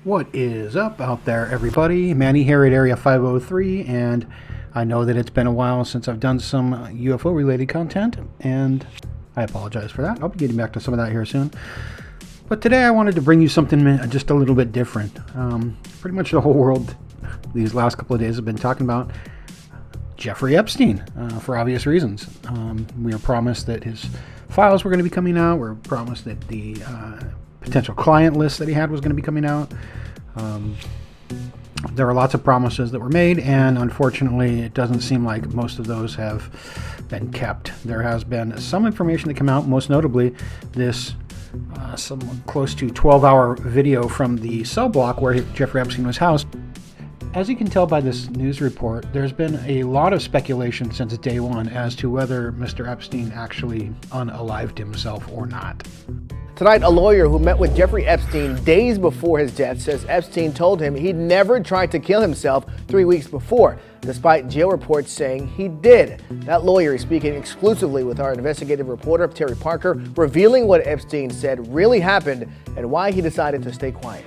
What is up out there, everybody? Manny here at Area 503, and I know that it's been a while since I've done some UFO-related content, and I apologize for that. I'll be getting back to some of that here soon. But today I wanted to bring you something just a little bit different. Pretty much the whole world these last couple of days have been talking about Jeffrey Epstein for obvious reasons. We were promised that his files were going to be coming out. We were promised that the potential client list that he had was going to be coming out. There were lots of promises that were made, and unfortunately it doesn't seem like most of those have been kept. There has been some information that came out, most notably this some close to 12-hour video from the cell block where Jeffrey Epstein was housed. As you can tell by this news report, there's been a lot of speculation since day one as to whether Mr. Epstein actually unalived himself or not. Tonight, a lawyer who met with Jeffrey Epstein days before his death says Epstein told him he'd never tried to kill himself 3 weeks before, despite jail reports saying he did. That lawyer is speaking exclusively with our investigative reporter, Terry Parker, revealing what Epstein said really happened and why he decided to stay quiet.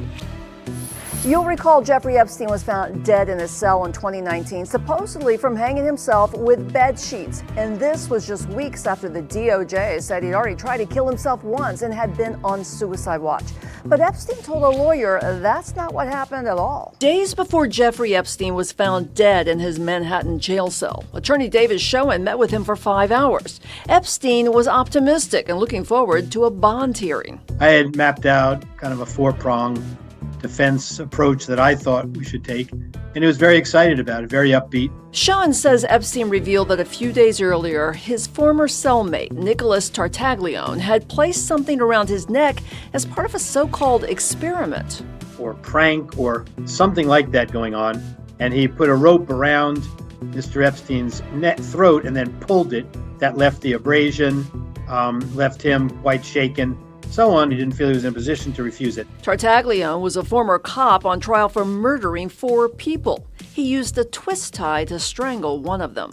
You'll recall Jeffrey Epstein was found dead in his cell in 2019, supposedly from hanging himself with bed sheets. And this was just weeks after the DOJ said he'd already tried to kill himself once and had been on suicide watch. But Epstein told a lawyer that's not what happened at all. Days before Jeffrey Epstein was found dead in his Manhattan jail cell, attorney David Schoen met with him for 5 hours. Epstein was optimistic and looking forward to a bond hearing. I had mapped out kind of a four-pronged defense approach that I thought we should take, and he was very excited about it, very upbeat. Schoen says Epstein revealed that a few days earlier, his former cellmate, Nicholas Tartaglione, had placed something around his neck as part of a so-called experiment. Or prank or something like that going on, and he put a rope around Mr. Epstein's throat and then pulled it. That left the abrasion, left him quite shaken. So on, he didn't feel he was in a position to refuse it. Tartaglione was a former cop on trial for murdering 4 people. He used a twist tie to strangle one of them.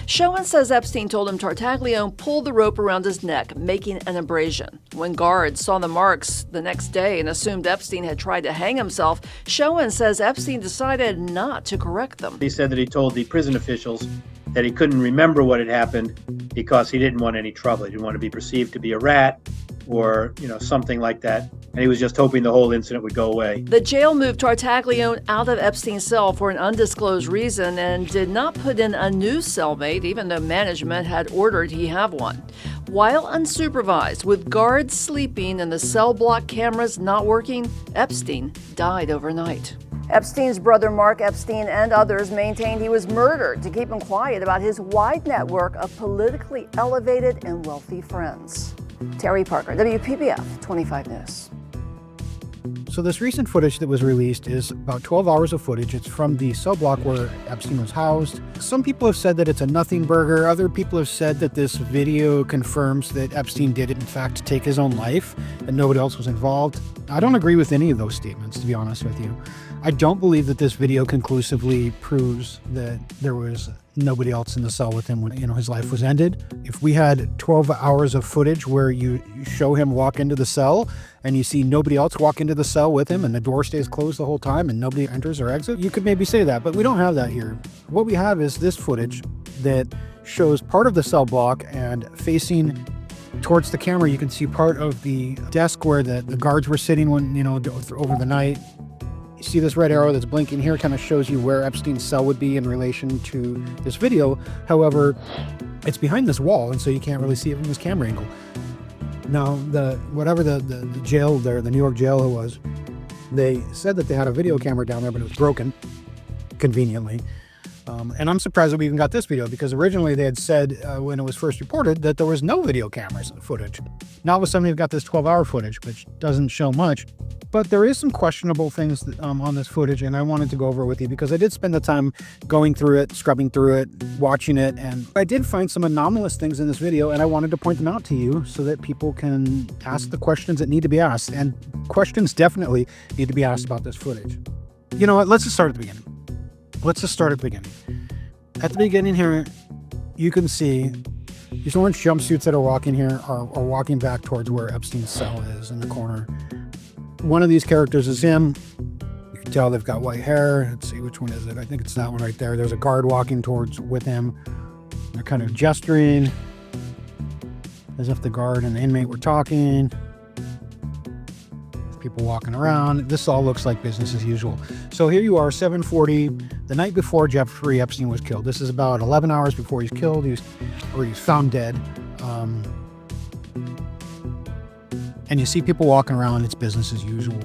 Schoen says Epstein told him Tartaglione pulled the rope around his neck, making an abrasion. When guards saw the marks the next day and assumed Epstein had tried to hang himself, Schoen says Epstein decided not to correct them. He said that he told the prison officials that he couldn't remember what had happened because he didn't want any trouble. He didn't want to be perceived to be a rat or, something like that. And he was just hoping the whole incident would go away. The jail moved Tartaglione out of Epstein's cell for an undisclosed reason and did not put in a new cellmate, even though management had ordered he have one. While unsupervised, with guards sleeping and the cell block cameras not working, Epstein died overnight. Epstein's brother Mark Epstein and others maintained he was murdered to keep him quiet about his wide network of politically elevated and wealthy friends. Terry Parker, WPBF 25 News. So this recent footage that was released is about 12 hours of footage. It's from the cell block where Epstein was housed. Some people have said that it's a nothing burger. Other people have said that this video confirms that Epstein did, in fact, take his own life and nobody else was involved. I don't agree with any of those statements, to be honest with you. I don't believe that this video conclusively proves that there was nobody else in the cell with him when his life was ended. If we had 12 hours of footage where you show him walk into the cell and you see nobody else walk into the cell with him and the door stays closed the whole time and nobody enters or exits, you could maybe say that, but we don't have that here. What we have is this footage that shows part of the cell block, and facing towards the camera you can see part of the desk where the guards were sitting when over the night. See this red arrow that's blinking here kind of shows you where Epstein's cell would be in relation to this video. However, it's behind this wall, and so you can't really see it from this camera angle. Now, the jail there, the New York jail it was, they said that they had a video camera down there, but it was broken, conveniently. And I'm surprised that we even got this video, because originally they had said when it was first reported that there was no video cameras footage. Now all of a sudden we've got this 12-hour footage, which doesn't show much. But there is some questionable things on this footage, and I wanted to go over it with you because I did spend the time going through it, scrubbing through it, watching it, and I did find some anomalous things in this video, and I wanted to point them out to you so that people can ask the questions that need to be asked. And questions definitely need to be asked about this footage. You know what? Let's just start at the beginning. At the beginning here, you can see these orange jumpsuits that are walking here are walking back towards where Epstein's cell is in the corner. One of these characters is him. tell they've got white hair. Let's see, which one is it? I think it's that one right there. There's a guard walking towards with him. They're kind of gesturing as if the guard and the inmate were talking. People walking around. This all looks like business as usual. So here you are, 7:40, the night before Jeffrey Epstein was killed. This is about 11 hours before he's killed. He's found dead. And you see people walking around. It's business as usual.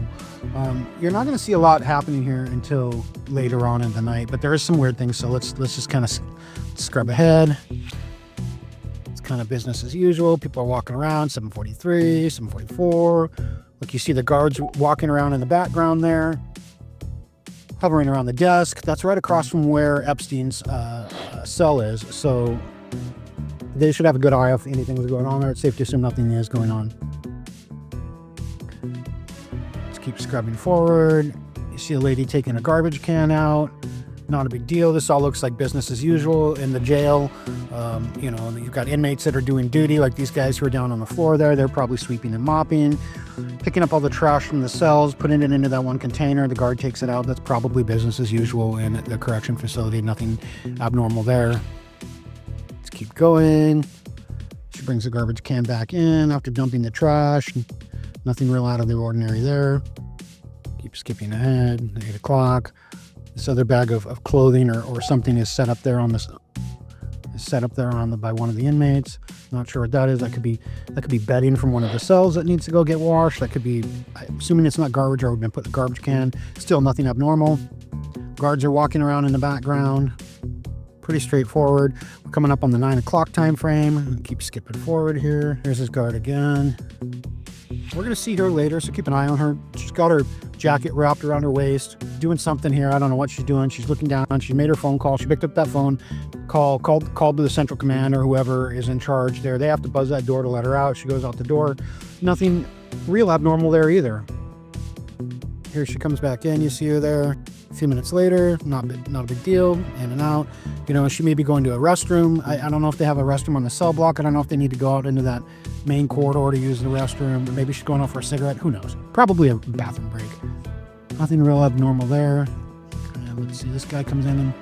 You're not going to see a lot happening here until later on in the night, but there is some weird things. So let's just kind of scrub ahead. It's kind of business as usual. People are walking around. 7:43, 7:44. Look, you see the guards walking around in the background there, hovering around the desk. That's right across from where Epstein's cell is. So they should have a good eye if anything was going on there. It's safe to assume nothing is going on. Let's keep scrubbing forward. You see a lady taking a garbage can out. Not a big deal. This all looks like business as usual in the jail. You've got inmates that are doing duty, like these guys who are down on the floor there. They're probably sweeping and mopping, picking up all the trash from the cells, putting it into that one container. The guard takes it out. That's probably business as usual in the correction facility. Nothing abnormal there. Let's keep going. She brings the garbage can back in after dumping the trash. Nothing real out of the ordinary there. Keep skipping ahead. 8 o'clock. This other bag of clothing or something is set up there by one of the inmates. Not sure what that is. That could be bedding from one of the cells that needs to go get washed. That could be, I'm assuming it's not garbage or we've been put in the garbage can. Still nothing abnormal. Guards are walking around in the background. Pretty straightforward. We're coming up on the 9 o'clock time frame. Keep skipping forward here. Here's his guard again. We're going to see her later, so keep an eye on her. She's got her jacket wrapped around her waist, doing something here. I don't know what she's doing. She's looking down. She made her phone call. She picked up that phone, called to the central command or whoever is in charge there. They have to buzz that door to let her out. She goes out the door. Nothing real abnormal there either. Here she comes back in. You see her there. A few minutes later, not a big deal. In and out. She may be going to a restroom. I don't know if they have a restroom on the cell block. I don't know if they need to go out into that main corridor to use the restroom. Maybe she's going out for a cigarette. Who knows? Probably a bathroom break. Nothing real abnormal there. Let's see. This guy comes in and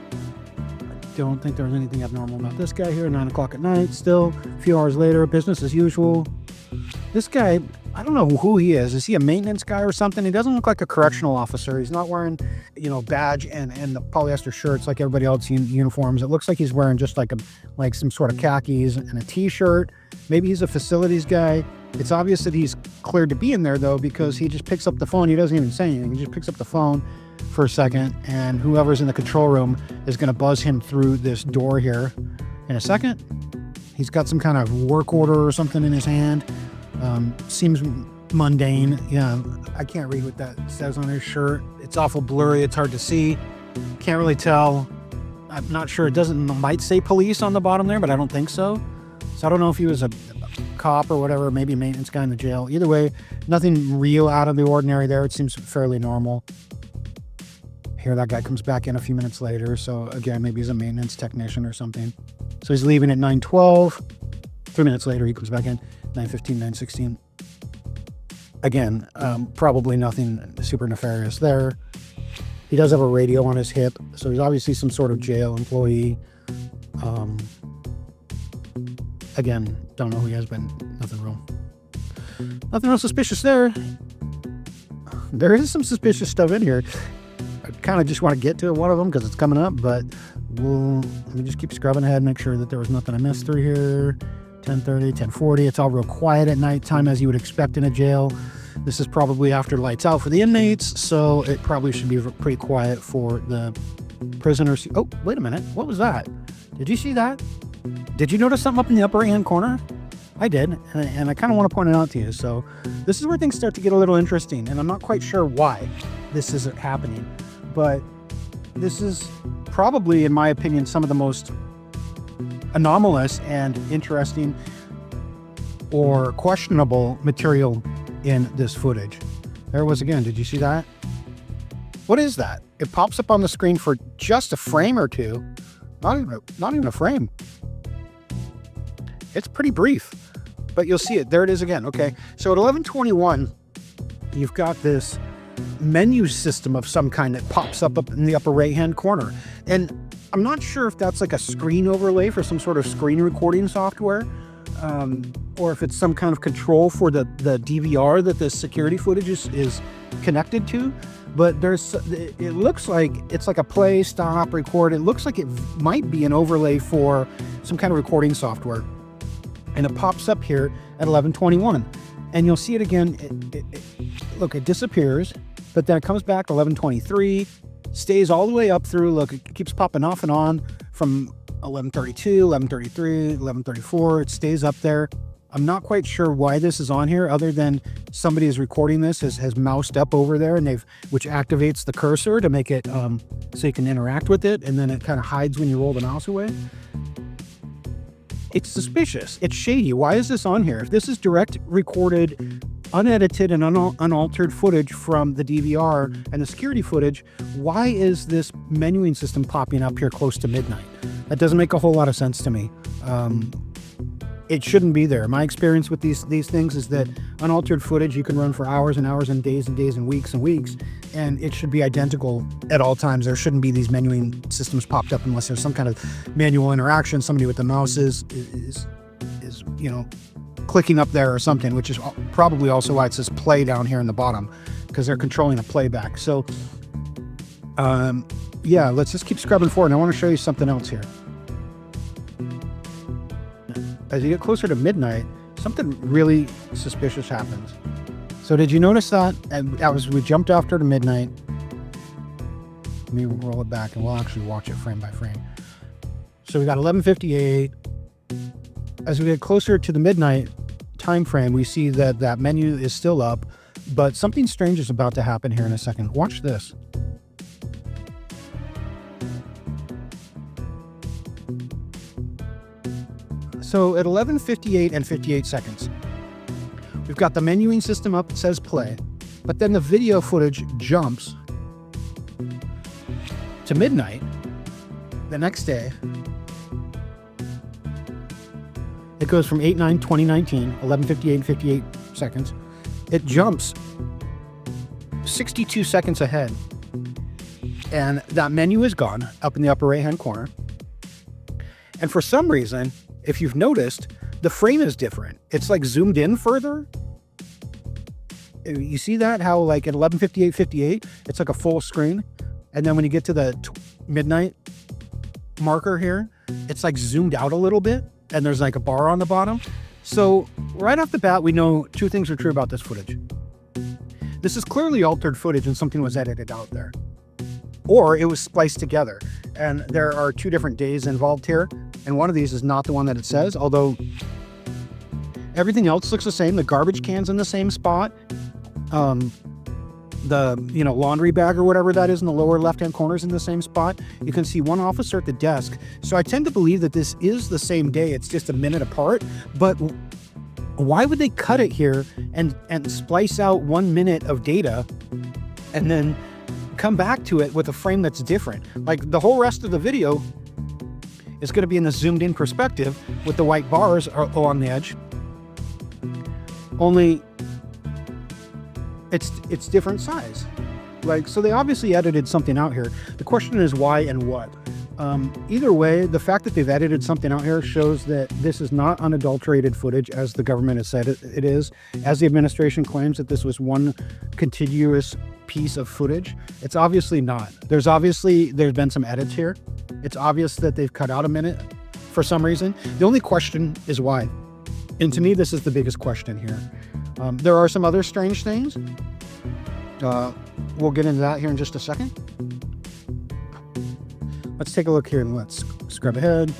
I don't think there's anything abnormal about this guy here. 9 o'clock at night. Still, a few hours later, business as usual. This guy, I don't know who he is. Is he a maintenance guy or something? He doesn't look like a correctional officer. He's not wearing, badge and the polyester shirts like everybody else in uniforms. It looks like he's wearing just like some sort of khakis and a t-shirt. Maybe he's a facilities guy. It's obvious that he's cleared to be in there though, because he just picks up the phone. He doesn't even say anything. He just picks up the phone for a second, and whoever's in the control room is going to buzz him through this door here in a second. He's got some kind of work order or something in his hand. Seems mundane. Yeah, I can't read what that says on his shirt. It's awful blurry. It's hard to see. Can't really tell. I'm not sure. It might say police on the bottom there, but I don't think so. So I don't know if he was a cop or whatever, maybe a maintenance guy in the jail. Either way, nothing real out of the ordinary there. It seems fairly normal. Here, that guy comes back in a few minutes later. So again, maybe he's a maintenance technician or something. So he's leaving at 9:12. 3 minutes later, he comes back in. 9:15, 9:16. Again, probably nothing super nefarious there. He does have a radio on his hip, so he's obviously some sort of jail employee. Again, don't know who he has been. Nothing real suspicious there. There is some suspicious stuff in here. I kind of just want to get to one of them because it's coming up, but let me just keep scrubbing ahead and make sure that there was nothing I missed through here. 10:30, 10:40. It's all real quiet at nighttime, as you would expect in a jail. This is probably after lights out for the inmates, so it probably should be pretty quiet for the prisoners. Oh, wait a minute. What was that? Did you see that? Did you notice something up in the upper right-hand corner? I did, and I kind of want to point it out to you. So this is where things start to get a little interesting, and I'm not quite sure why this is happening, but this is probably, in my opinion, some of the most anomalous and interesting or questionable material in this footage. There it was again. Did you see that? What is that? It pops up on the screen for just a frame or two. Not even a frame. It's pretty brief, but you'll see it. There it is again. Okay. So at 11:21, you've got this menu system of some kind that pops up in the upper right-hand corner. And I'm not sure if that's like a screen overlay for some sort of screen recording software, or if it's some kind of control for the DVR that the security footage is connected to. But it looks like it's like a play, stop, record. It looks like it might be an overlay for some kind of recording software. And it pops up here at 11:21. And you'll see it again. Look, it disappears, but then it comes back 11:23, stays all the way up through. Look, it keeps popping off and on from 11:32, 11:33, 11:34. It stays up there. I'm not quite sure why this is on here, other than somebody is recording this, has moused up over there, and which activates the cursor to make it so you can interact with it, and then it kind of hides when you roll the mouse away. It's suspicious. It's shady. Why is this on here? If this is direct recorded, unedited, and unaltered footage from the DVR and the security footage, why is this menuing system popping up here close to midnight? That doesn't make a whole lot of sense to me. It shouldn't be there. My experience with these things is that unaltered footage you can run for hours and hours and days and weeks, and it should be identical at all times. There shouldn't be these menuing systems popped up unless there's some kind of manual interaction. Somebody with the mouse is clicking up there or something, which is probably also why it says play down here in the bottom, because they're controlling the playback. So yeah, let's just keep scrubbing forward. And I want to show you something else here. As you get closer to midnight, something really suspicious happens. So did you notice that? And as we jumped after to midnight, let me roll it back and we'll actually watch it frame by frame. So we got 11:58. As we get closer to the midnight time frame, we see that that menu is still up, but something strange is about to happen here in a second. Watch this. So at 11:58 and 58 seconds, we've got the menuing system up, it says play, but then the video footage jumps to midnight the next day. It goes from 8/9/2019, 11:58 and 58 seconds. It jumps 62 seconds ahead, and that menu is gone up in the upper right-hand corner. And for some reason, if you've noticed, the frame is different. It's like zoomed in further. You see that? How like at 11:58, 58, it's like a full screen. And then when you get to the midnight marker here, it's like zoomed out a little bit. And there's like a bar on the bottom. So right off the bat, we know two things are true about this footage. This is clearly altered footage and something was edited out there. Or it was spliced together. And there are two different days involved here. And one of these is not the one that it says, although everything else looks the same. The garbage can's in the same spot. The laundry bag or whatever that is in the lower left-hand corner is in the same spot. You can see one officer at the desk. So I tend to believe that this is the same day. It's just a minute apart. But why would they cut it here and splice out 1 minute of data and then come back to it with a frame that's different? Like the whole rest of the video is going to be in the zoomed in perspective with the white bars along the edge. Only it's different size. Like, so they obviously edited something out here. The question is why and what. Either way, the fact that they've edited something out here shows that this is not unadulterated footage, as the government has said it is. As the administration claims that this was one continuous piece of footage, it's obviously not. There's been some edits here. It's obvious that they've cut out a minute for some reason. The only question is why. And to me, this is the biggest question here. There are some other strange things. We'll get into that here in just a second. Let's take a look here and let's scrub ahead.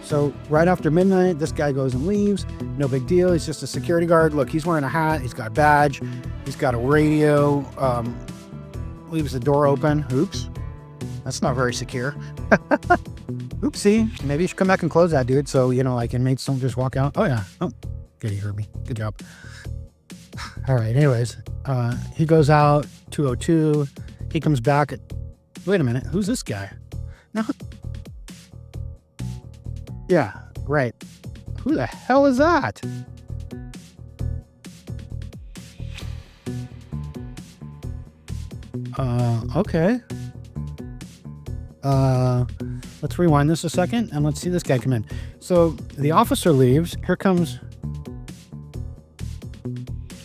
So right after midnight, this guy goes and leaves. No big deal. He's just a security guard. Look, he's wearing a hat. He's got a badge. He's got a radio. Leaves the door open. Oops. That's not very secure. Oopsie. Maybe you should come back and close that, dude. So, like inmates don't just walk out. Oh, yeah. Oh, good. You heard me. Good job. All right. Anyways, he goes out 2:02. He comes back at, wait a minute. Who's this guy? No. Yeah, right. Who the hell is that? Okay. Let's rewind this a second and let's see this guy come in. So the officer leaves. Here comes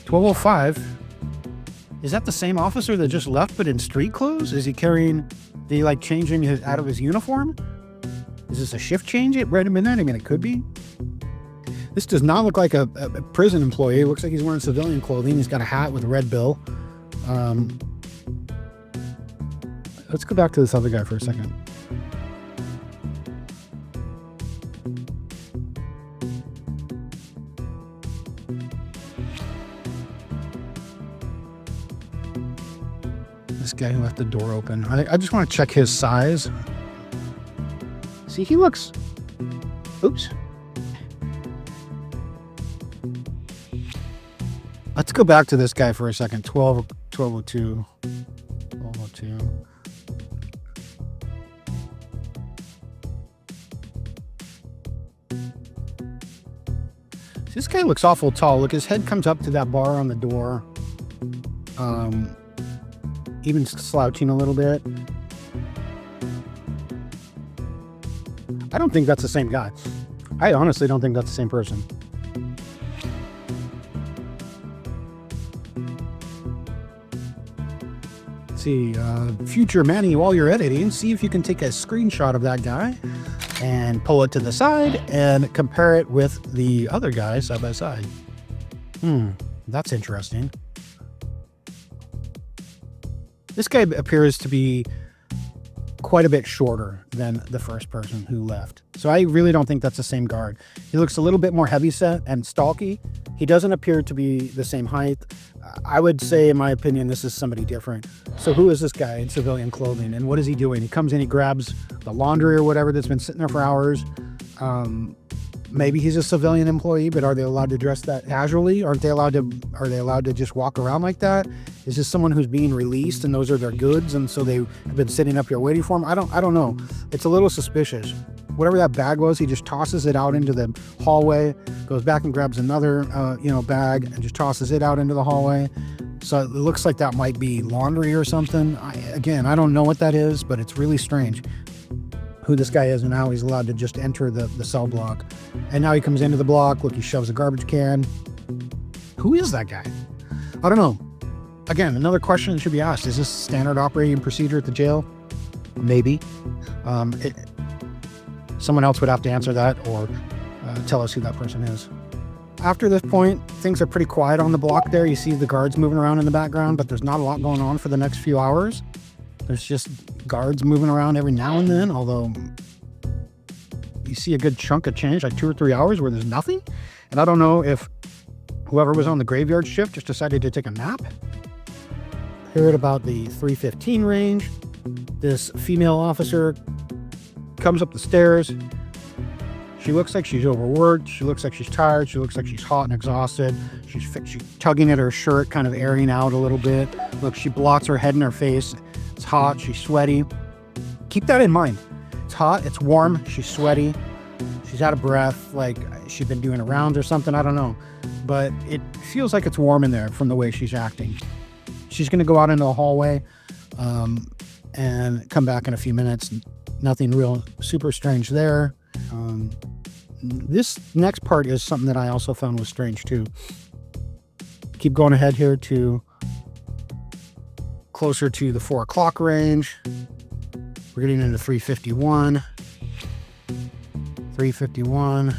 12:05. Is that the same officer that just left but in street clothes? Is he carrying, did he like changing out of his uniform? Is this a shift change at right at midnight? I mean, it could be. This does not look like a prison employee. It looks like he's wearing civilian clothing. He's got a hat with a red bill. Let's go back to this other guy for a second. This guy who left the door open. I just want to check his size. See, he looks... Oops. Let's go back to this guy for a second. 1202. 1202. This guy looks awful tall. Look, his head comes up to that bar on the door. Even slouching a little bit. I don't think that's the same guy. I honestly don't think that's the same person. Let's see, future Manny, while you're editing, see if you can take a screenshot of that guy and pull it to the side and compare it with the other guy side by side. That's interesting. This guy appears to be quite a bit shorter than the first person who left. So I really don't think that's the same guard. He looks a little bit more heavyset and stalky. He doesn't appear to be the same height. I would say, in my opinion, this is somebody different. So who is this guy in civilian clothing and what is he doing? He comes in, he grabs the laundry or whatever that's been sitting there for hours. Maybe he's a civilian employee, but are they allowed to dress that casually? Are they allowed to just walk around like that? Is this someone who's being released and those are their goods and so they have been sitting up here waiting for him? I don't know. It's a little suspicious. Whatever that bag was, he just tosses it out into the hallway, goes back and grabs another bag and just tosses it out into the hallway. So it looks like that might be laundry or something. I don't know what that is, but it's really strange who this guy is and how he's allowed to just enter the cell block. And now he comes into the block. Look, he shoves a garbage can. Who is that guy? I don't know. Again, another question that should be asked. Is this standard operating procedure at the jail? Maybe. Someone else would have to answer that or tell us who that person is. After this point, things are pretty quiet on the block there. You see the guards moving around in the background, but there's not a lot going on for the next few hours. There's just guards moving around every now and then, although you see a good chunk of change, like 2 or 3 hours where there's nothing. And I don't know if whoever was on the graveyard shift just decided to take a nap. Here at about the 3:15 range, this female officer comes up the stairs. She looks like she's overworked. She looks like she's tired. She looks like she's hot and exhausted. She's tugging at her shirt, kind of airing out a little bit. Look, she blots her head and her face. It's hot. She's sweaty. Keep that in mind. It's hot. It's warm. She's sweaty. She's out of breath, like she's been doing a round or something. I don't know. But it feels like it's warm in there from the way she's acting. She's going to go out into the hallway and come back in a few minutes. Nothing real super strange there. This next part is something that I also found was strange too. Keep going ahead here to closer to the 4 o'clock range. We're getting into 3:51. 3:51.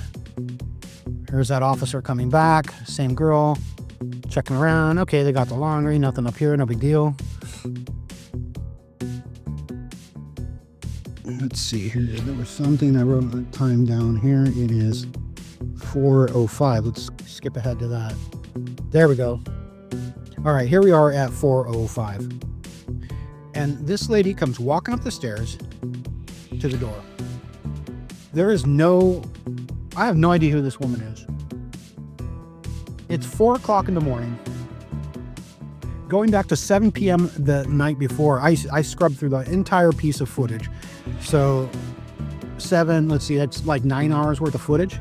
Here's that officer coming back. Same girl. Checking around. Okay, they got the laundry. Nothing up here. No big deal. Let's see here. There was something I wrote the time down here. It is 4:05. Let's skip ahead to that. There we go. All right, here we are at 4:05. And this lady comes walking up the stairs to the door. I have no idea who this woman is. It's 4 o'clock in the morning. Going back to 7 p.m. the night before, I scrubbed through the entire piece of footage. So 7, let's see, that's like 9 hours worth of footage.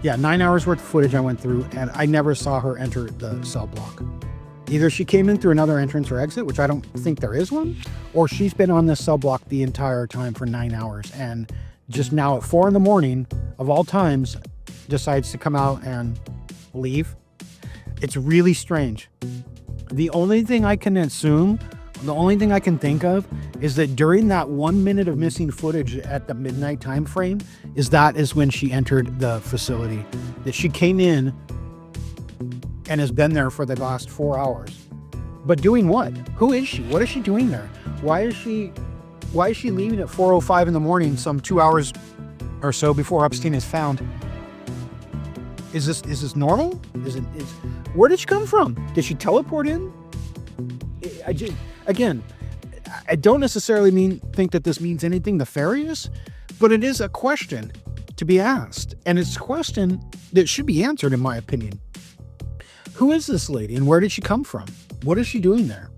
Yeah, 9 hours worth of footage I went through, and I never saw her enter the cell block. Either she came in through another entrance or exit, which I don't think there is one, or she's been on this cell block the entire time for 9 hours and just now at 4 a.m. of all times decides to come out and leave. It's really strange. The only thing I can assume, the only thing I can think of is that during that 1 minute of missing footage at the midnight time frame that is when she entered the facility, that she came in and has been there for the last 4 hours. But doing what? Who is she? What is she doing there? Why is she leaving at 4:05 in the morning, some 2 hours or so before Epstein is found? Is this normal? Where did she come from? Did she teleport in? I don't necessarily think that this means anything nefarious, but it is a question to be asked, and it's a question that should be answered, in my opinion. Who is this lady, and where did she come from? What is she doing there?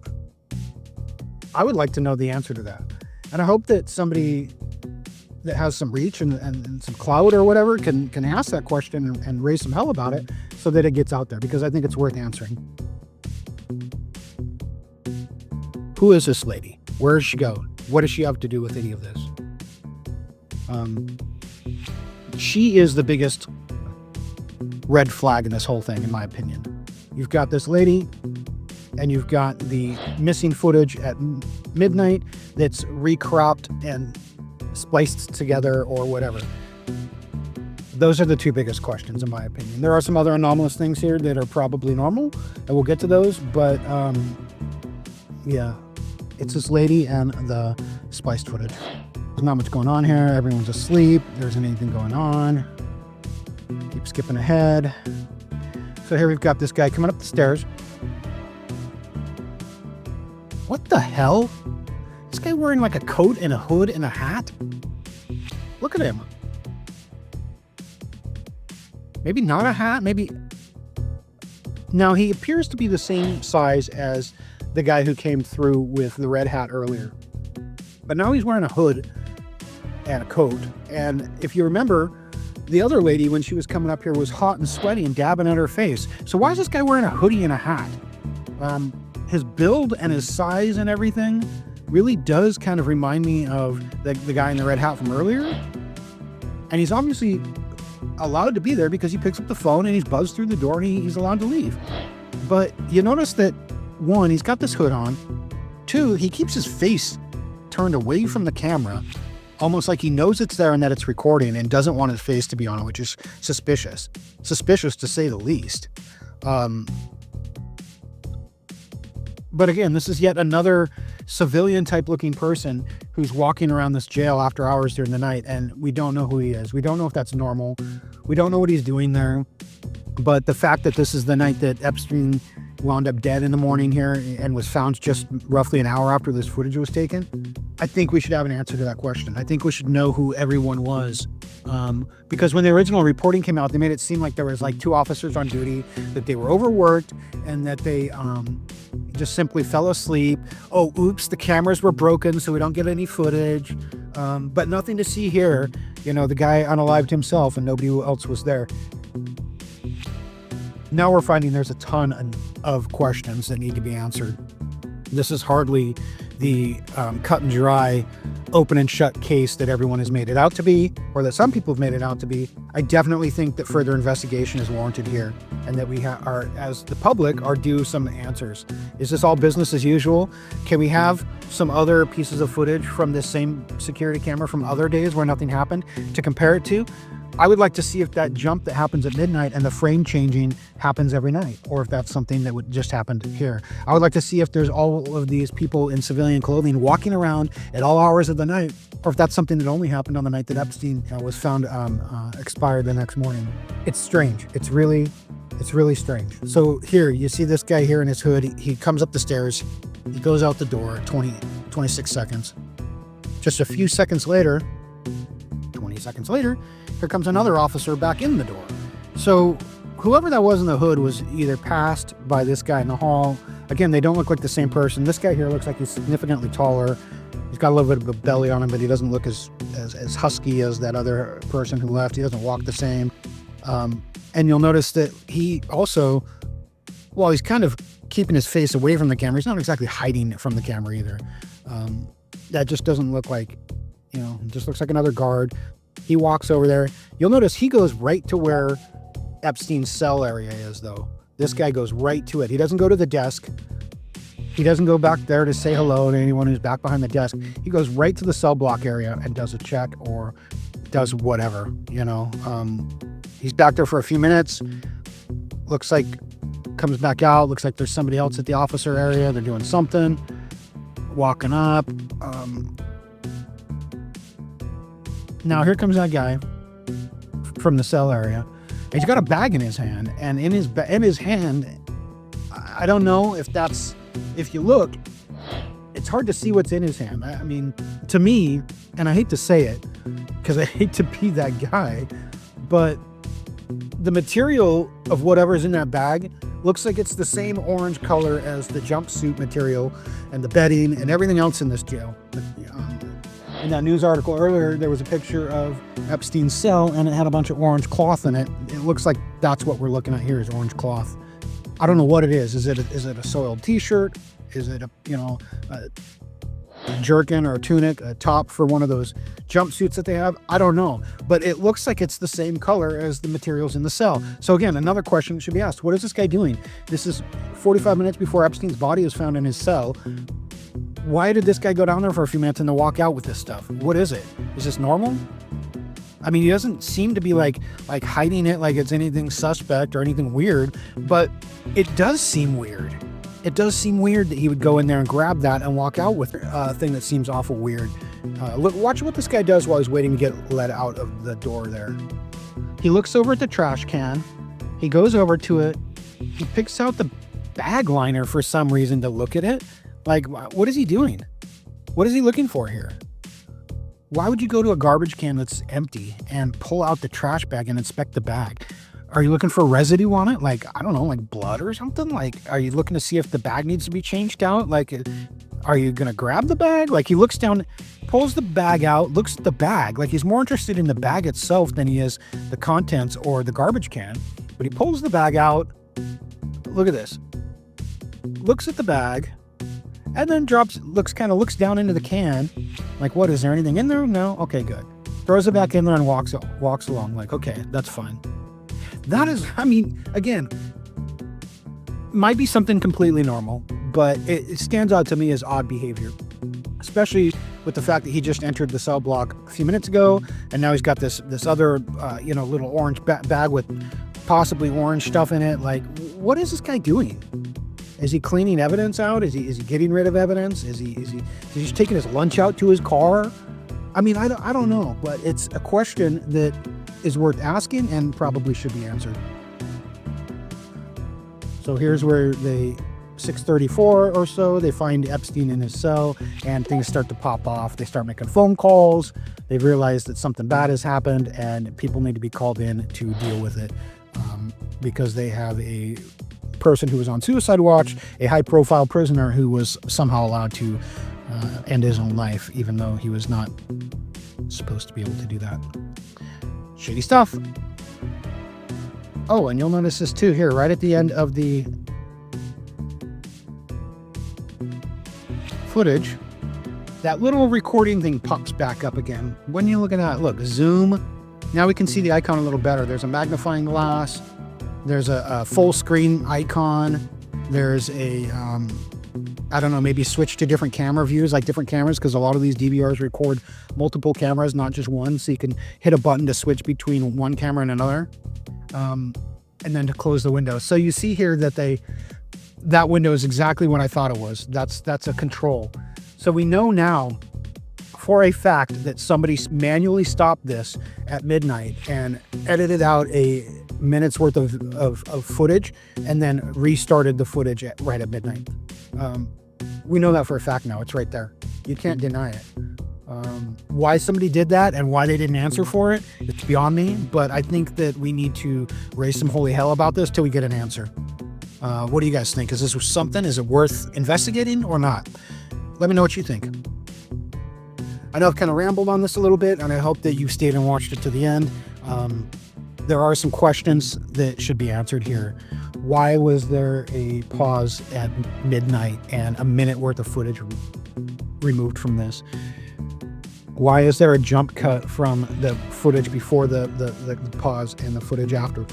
I would like to know the answer to that, and I hope that somebody that has some reach and some clout or whatever can ask that question and raise some hell about it so that it gets out there, because I think it's worth answering. Who is this lady? Where does she go? What does she have to do with any of this? She is the biggest red flag in this whole thing, in my opinion. You've got this lady, and you've got the missing footage at midnight that's recropped and spliced together or whatever. Those are the two biggest questions, in my opinion. There are some other anomalous things here that are probably normal, and we'll get to those, but yeah, it's this lady and the spliced footage. There's not much going on here. Everyone's asleep. There isn't anything going on. Keep skipping ahead. So here we've got this guy coming up the stairs. What the hell? This guy wearing like a coat and a hood and a hat? Look at him. Maybe not a hat, maybe... Now, he appears to be the same size as the guy who came through with the red hat earlier. But now he's wearing a hood and a coat. And if you remember, the other lady, when she was coming up here, was hot and sweaty and dabbing at her face. So why is this guy wearing a hoodie and a hat? His build and his size and everything really does kind of remind me of the guy in the red hat from earlier. And he's obviously allowed to be there because he picks up the phone and he's buzzed through the door and he's allowed to leave. But you notice that, one, he's got this hood on. Two, he keeps his face turned away from the camera, almost like he knows it's there and that it's recording and doesn't want his face to be on it, which is suspicious. Suspicious, to say the least. But again, this is yet another civilian-type looking person who's walking around this jail after hours during the night, and we don't know who he is. We don't know if that's normal. We don't know what he's doing there. But the fact that this is the night that Epstein wound up dead in the morning here and was found just roughly an hour after this footage was taken, I think we should have an answer to that question. I think we should know who everyone was. Because when the original reporting came out, they made it seem like there was like 2 officers on duty, that they were overworked, and that they just simply fell asleep. Oh, oops, the cameras were broken, so we don't get any footage. But nothing to see here. You know, the guy unalived himself and nobody else was there. Now we're finding there's a ton of questions that need to be answered. This is hardly the cut and dry, open and shut case that everyone has made it out to be, or that some people have made it out to be. I definitely think that further investigation is warranted here, and that we are, as the public, are due some answers. Is this all business as usual? Can we have some other pieces of footage from this same security camera from other days where nothing happened to compare it to? I would like to see if that jump that happens at midnight and the frame changing happens every night, or if that's something that would just happen here. I would like to see if there's all of these people in civilian clothing walking around at all hours of the night, or if that's something that only happened on the night that Epstein was found expired the next morning. It's strange. It's really strange. So here, you see this guy here in his hood. He comes up the stairs. He goes out the door, 26 seconds. Just a few seconds later, 20 seconds later, here comes another officer back in the door. So whoever that was in the hood was either passed by this guy in the hall. Again, they don't look like the same person. This guy here looks like he's significantly taller. He's got a little bit of a belly on him, but he doesn't look as husky as that other person who left. He doesn't walk the same. And you'll notice that he also, while he's kind of keeping his face away from the camera. He's not exactly hiding from the camera either. That just doesn't look like, it just looks like another guard. He walks over there. You'll notice he goes right to where Epstein's cell area is, though. This guy goes right to it. He doesn't go to the desk. He doesn't go back there to say hello to anyone who's back behind the desk. He goes right to the cell block area and does a check or does whatever, He's back there for a few minutes. Looks like, comes back out. Looks like there's somebody else at the officer area. They're doing something. Walking up. Now here comes that guy from the cell area. He's got a bag in his hand, and in his hand, I don't know if you look, it's hard to see what's in his hand. I mean, to me, and I hate to say it because I hate to be that guy, but the material of whatever's in that bag looks like it's the same orange color as the jumpsuit material and the bedding and everything else in this jail. In that news article earlier, there was a picture of Epstein's cell, and it had a bunch of orange cloth in it. It looks like that's what we're looking at here is orange cloth. I don't know what it is. Is it a soiled T-shirt? Is it a jerkin or a tunic, a top for one of those jumpsuits that they have? I don't know, but it looks like it's the same color as the materials in the cell. So again, another question should be asked: what is this guy doing? This is 45 minutes before Epstein's body was found in his cell. Why did this guy go down there for a few minutes and then walk out with this stuff? What is it? Is this normal? I mean, he doesn't seem to be like hiding it like it's anything suspect or anything weird, but it does seem weird. It does seem weird that he would go in there and grab that and walk out with a thing that seems awful weird. Look, watch what this guy does while he's waiting to get let out of the door there. He looks over at the trash can. He goes over to it. He picks out the bag liner for some reason to look at it. Like, what is he doing? What is he looking for here? Why would you go to a garbage can that's empty and pull out the trash bag and inspect the bag? Are you looking for residue on it? Like, I don't know, like blood or something? Like, are you looking to see if the bag needs to be changed out? Like, are you going to grab the bag? Like, he looks down, pulls the bag out, looks at the bag. Like, he's more interested in the bag itself than he is the contents or the garbage can. But he pulls the bag out. Look at this. Looks at the bag. And then looks down into the can. Like, what, is there anything in there? No? Okay, good. Throws it back in there and walks along. Like, okay, that's fine. That is, I mean, again, might be something completely normal, but it stands out to me as odd behavior. Especially with the fact that he just entered the cell block a few minutes ago, and now he's got this other, little orange bag with possibly orange stuff in it. Like, what is this guy doing? Is he cleaning evidence out? Is he getting rid of evidence? Is he just taking his lunch out to his car? I mean, I don't know, but it's a question that is worth asking and probably should be answered. So here's where 6:34 or so, they find Epstein in his cell, and things start to pop off. They start making phone calls. They've realized that something bad has happened, and people need to be called in to deal with it because they have a person who was on suicide watch, a high-profile prisoner who was somehow allowed to end his own life, even though he was not supposed to be able to do that. Shady stuff. Oh, and you'll notice this too here, right at the end of the footage, that little recording thing pops back up again. When you look at that, look, zoom. Now we can see the icon a little better. There's a magnifying glass. There's a full screen icon. There's a, I don't know, maybe switch to different camera views, like different cameras, because a lot of these DVRs record multiple cameras, not just one. So you can hit a button to switch between one camera and another, and then to close the window. So you see here that that window is exactly what I thought it was. That's a control. So we know now for a fact that somebody manually stopped this at midnight and edited out a minute's worth of footage and then restarted the footage right at midnight. We know that for a fact now. It's right there. You can't deny it. Why somebody did that and why they didn't answer for it, it's beyond me, but I think that we need to raise some holy hell about this till we get an answer. What do you guys think? Is this something? Is it worth investigating or not? Let me know what you think. I know I've kind of rambled on this a little bit, and I hope that you stayed and watched it to the end. There are some questions that should be answered here. Why was there a pause at midnight and a minute worth of footage removed from this? Why is there a jump cut from the footage before the pause and the footage after?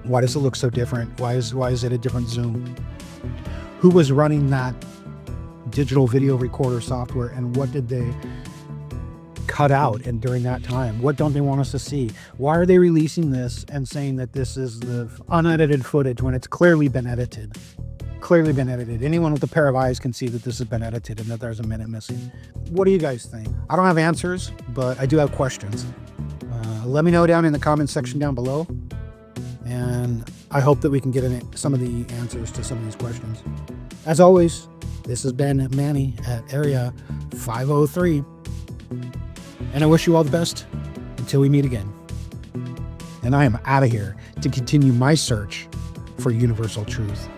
Why does it look so different? Why is it a different zoom? Who was running that digital video recorder software, and what did they cut out and during that time? What don't they want us to see? Why are they releasing this and saying that this is the unedited footage when it's clearly been edited? Clearly been edited. Anyone with a pair of eyes can see that this has been edited and that there's a minute missing. What do you guys think? I don't have answers, but I do have questions. Let me know down in the comments section down below, and I hope that we can get some of the answers to some of these questions. As always, this has been Manny at Area 503, and I wish you all the best until we meet again. And I am out of here to continue my search for universal truth.